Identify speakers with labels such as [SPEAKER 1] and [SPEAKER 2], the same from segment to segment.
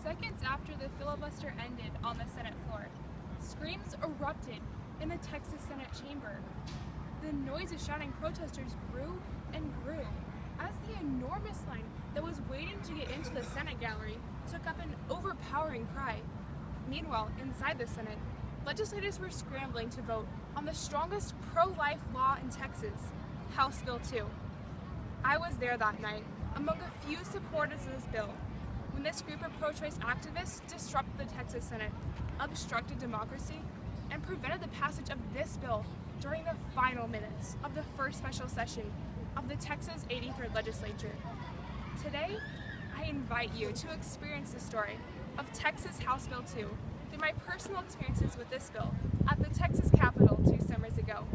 [SPEAKER 1] Seconds after the filibuster ended on the Senate floor, screams erupted in the Texas Senate chamber. The noise of shouting protesters grew and grew as the enormous line that was waiting to get into the Senate gallery took up an overpowering cry. Meanwhile, inside the Senate, legislators were scrambling to vote on the strongest pro-life law in Texas, House Bill 2. I was there that night, among a few supporters of this bill, when this group of pro-choice activists disrupted the Texas Senate, obstructed democracy, and prevented the passage of this bill during the final minutes of the first special session of the Texas 83rd Legislature. Today, I invite you to experience the story of Texas House Bill 2 through my personal experiences with this bill at the Texas Capitol 2 summers ago.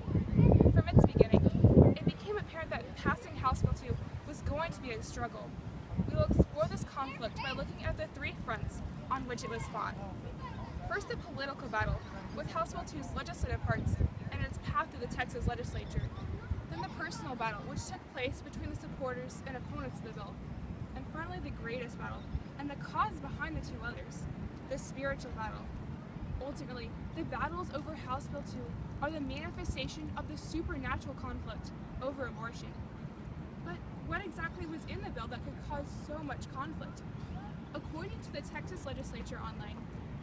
[SPEAKER 1] From its beginning, it became apparent that passing House Bill 2 was going to be a struggle. We will explore this conflict by looking at the three fronts on which it was fought. First, the political battle with House Bill 2's legislative parts and its path through the Texas legislature. Then the personal battle, which took place between the supporters and opponents of the bill. And finally, the greatest battle, and the cause behind the two others, the spiritual battle. Ultimately, the battles over House Bill 2 are the manifestation of the supernatural conflict over abortion. But what exactly was in the bill that could cause so much conflict? According to the Texas Legislature Online,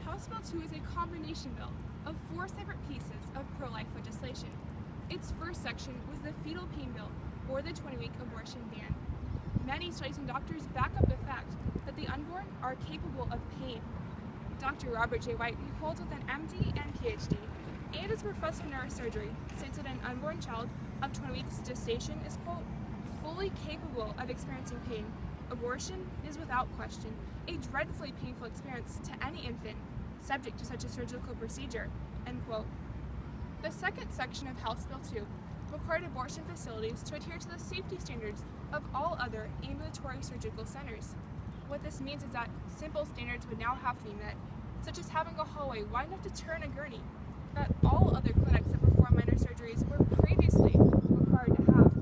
[SPEAKER 1] House Bill 2 is a combination bill of 4 separate pieces of pro-life legislation. Its first section was the fetal pain bill, or the 20-week abortion ban. Many studies and doctors back up the fact that the unborn are capable of pain. Dr. Robert J. White, who holds with an MD and PhD, and is professor of neurosurgery, states that an unborn child of 20 weeks gestation is, quote, fully capable of experiencing pain. Abortion is without question a dreadfully painful experience to any infant subject to such a surgical procedure, end quote. The second section of House Bill 2 required abortion facilities to adhere to the safety standards of all other ambulatory surgical centers. What this means is that simple standards would now have to be met, such as having a hallway wide enough to turn a gurney, that all other clinics that perform minor surgeries were previously required to have.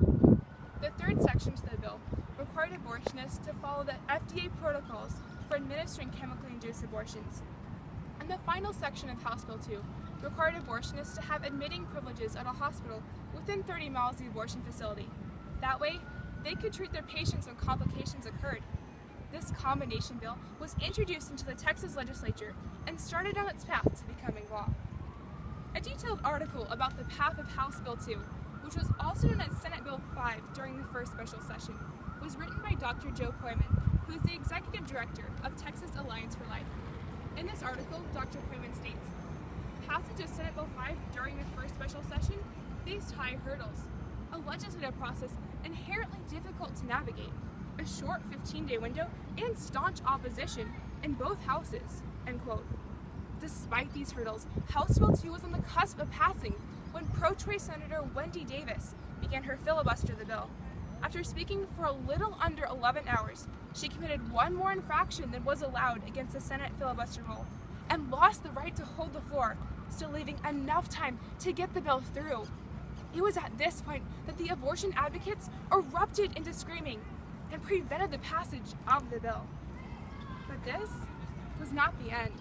[SPEAKER 1] The third section to the bill required abortionists to follow the FDA protocols for administering chemically induced abortions. And the final section of House Bill 2 required abortionists to have admitting privileges at a hospital within 30 miles of the abortion facility. That way, they could treat their patients when complications occurred. This combination bill was introduced into the Texas legislature and started on its path to becoming law. A detailed article about the path of House Bill 2, which was also known as Senate Bill 5 during the first special session, was written by Dr. Joe Poyman, who is the executive director of Texas Alliance for Life. In this article, Dr. Poyman states, passage of Senate Bill 5 during the first special session faced high hurdles, a legislative process inherently difficult to navigate, a short 15-day window, and staunch opposition in both houses, end quote. Despite these hurdles, House Bill 2 was on the cusp of passing when pro-choice Senator Wendy Davis began her filibuster of the bill. After speaking for a little under 11 hours, she committed one more infraction than was allowed against the Senate filibuster rule and lost the right to hold the floor, still leaving enough time to get the bill through. It was at this point that the abortion advocates erupted into screaming and prevented the passage of the bill. But this was not the end.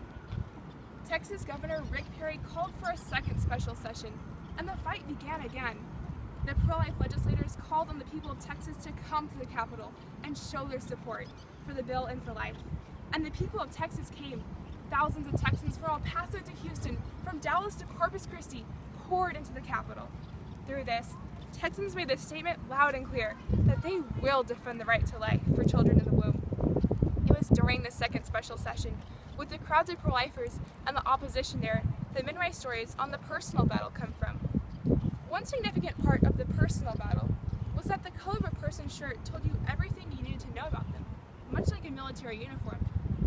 [SPEAKER 1] Texas Governor Rick Perry called for a second special session, and the fight began again. The pro-life legislators called on the people of Texas to come to the Capitol and show their support for the bill and for life. And the people of Texas came. Thousands of Texans from El Paso to Houston, from Dallas to Corpus Christi, poured into the Capitol. Through this, Texans made the statement loud and clear that they will defend the right to life for children in the womb. It was during the second special session, with the crowds of pro-lifers and the opposition there, that many of my stories on the personal battle come from. One significant part of the personal battle was that the color of a person's shirt told you everything you needed to know about them, much like a military uniform.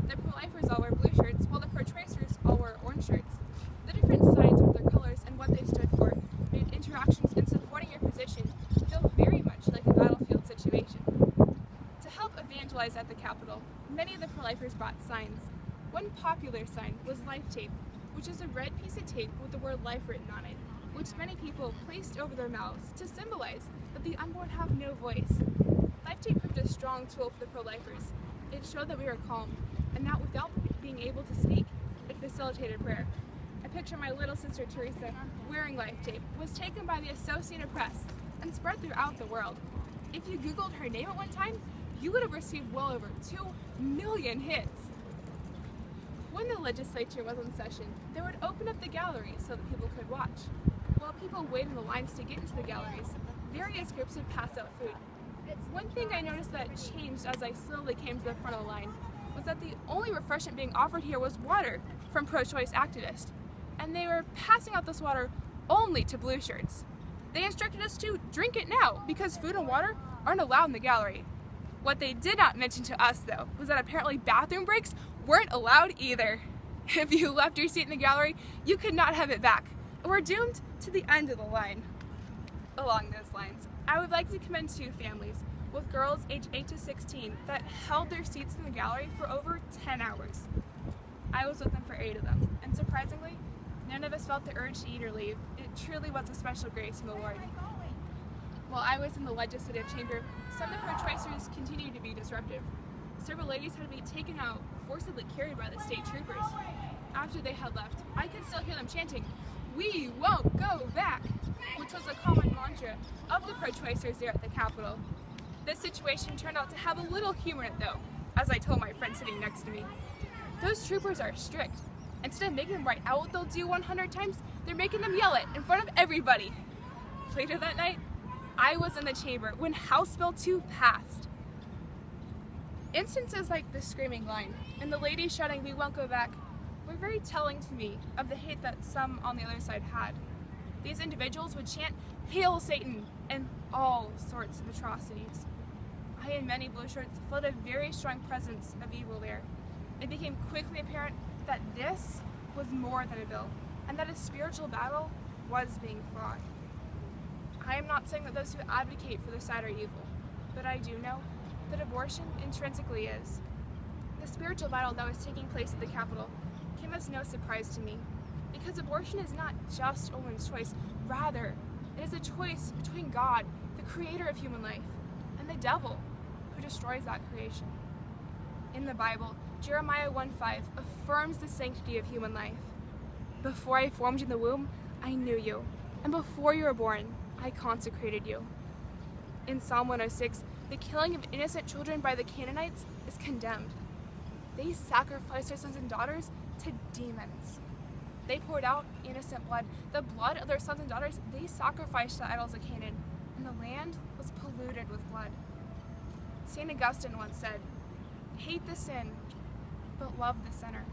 [SPEAKER 1] The pro-lifers all wore blue shirts, while the pro-choicers all wore orange shirts. The different sides of their colors and what they stood for made interactions in supporting your position feel very much like a battlefield situation. To help evangelize at the Capitol, many of the pro-lifers brought signs. One popular sign was Life Tape, which is a red piece of tape with the word life written on it, which many people placed over their mouths to symbolize that the unborn have no voice. Life Tape proved a strong tool for the pro-lifers. It showed that we were calm, and that without being able to speak, it facilitated prayer. A picture of my little sister Teresa wearing life tape was taken by the Associated Press and spread throughout the world. If you Googled her name at one time, you would have received well over 2 million hits. When the legislature was in session, they would open up the galleries so that people could watch. While people waited in the lines to get into the galleries, various groups would pass out food. One thing I noticed that changed as I slowly came to the front of the line was that the only refreshment being offered here was water from pro-choice activists, and they were passing out this water only to blue shirts. They instructed us to drink it now because food and water aren't allowed in the gallery. What they did not mention to us, though, was that apparently bathroom breaks weren't allowed either. If you left your seat in the gallery, you could not have it back, and were doomed to the end of the line. Along those lines, I would like to commend 2 families with girls aged 8 to 16 that held their seats in the gallery for over 10 hours. I was with them for 8 of them, and surprisingly, none of us felt the urge to eat or leave. It truly was a special grace from the Lord. While I was in the legislative chamber, some of the pro-choicers continued to be disruptive. Several ladies had to be taken out, forcibly carried by the state troopers. After they had left, I could still hear them chanting, "We won't go back," which was a common mantra of the pro-choicers there at the Capitol. This situation turned out to have a little humor in it though, as I told my friend sitting next to me. Those troopers are strict. Instead of making them write out what they'll do 100 times, they're making them yell it in front of everybody. Later that night, I was in the chamber when House Bill 2 passed. Instances like the screaming line and the lady shouting, "We won't go back," were very telling to me of the hate that some on the other side had. These individuals would chant, "Hail Satan," and all sorts of atrocities. I and many blue shirts felt a very strong presence of evil there. It became quickly apparent that this was more than a bill, and that a spiritual battle was being fought. I am not saying that those who advocate for the side are evil, but I do know that abortion intrinsically is. The spiritual battle that was taking place at the Capitol came as no surprise to me, because abortion is not just a woman's choice, rather, it is a choice between God, the creator of human life, and the devil, who destroys that creation. In the Bible, Jeremiah 1:5 affirms the sanctity of human life. "Before I formed you in the womb, I knew you, and before you were born, I consecrated you." In Psalm 106, the killing of innocent children by the Canaanites is condemned. They sacrificed their sons and daughters to demons. They poured out innocent blood, the blood of their sons and daughters they sacrificed to idols of Canaan, and the land was polluted with blood. St. Augustine once said, "Hate the sin, but love the sinner."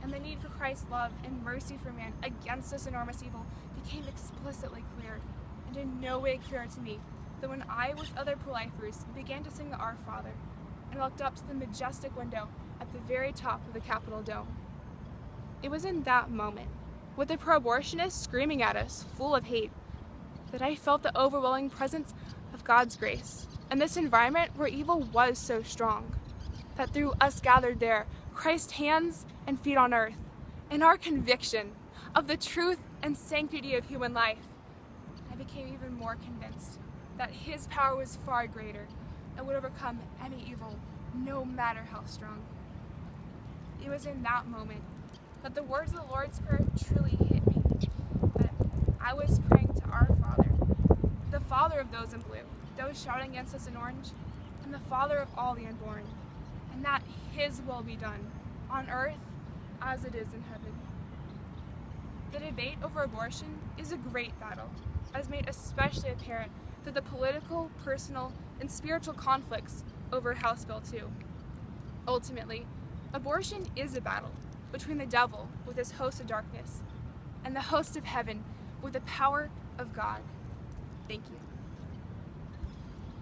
[SPEAKER 1] And the need for Christ's love and mercy for man against this enormous evil became explicitly clear, and in no way clearer to me than when I, with other pro-lifers, began to sing the Our Father and looked up to the majestic window at the very top of the Capitol dome. It was in that moment, with the pro-abortionists screaming at us, full of hate, that I felt the overwhelming presence of God's grace, and this environment where evil was so strong, that through us gathered there, Christ's hands and feet on earth, and our conviction of the truth and sanctity of human life, I became even more convinced that His power was far greater and would overcome any evil, no matter how strong. It was in that moment that the words of the Lord's Prayer truly hit me, that I was praying to our Father, the Father of those in blue, those shouting against us in orange, and the Father of all the unborn, and that His will be done, on earth as it is in heaven. The debate over abortion is a great battle, as made especially apparent through the political, personal, and spiritual conflicts over House Bill 2. Ultimately, abortion is a battle between the devil with his host of darkness and the host of heaven with the power of God. Thank you.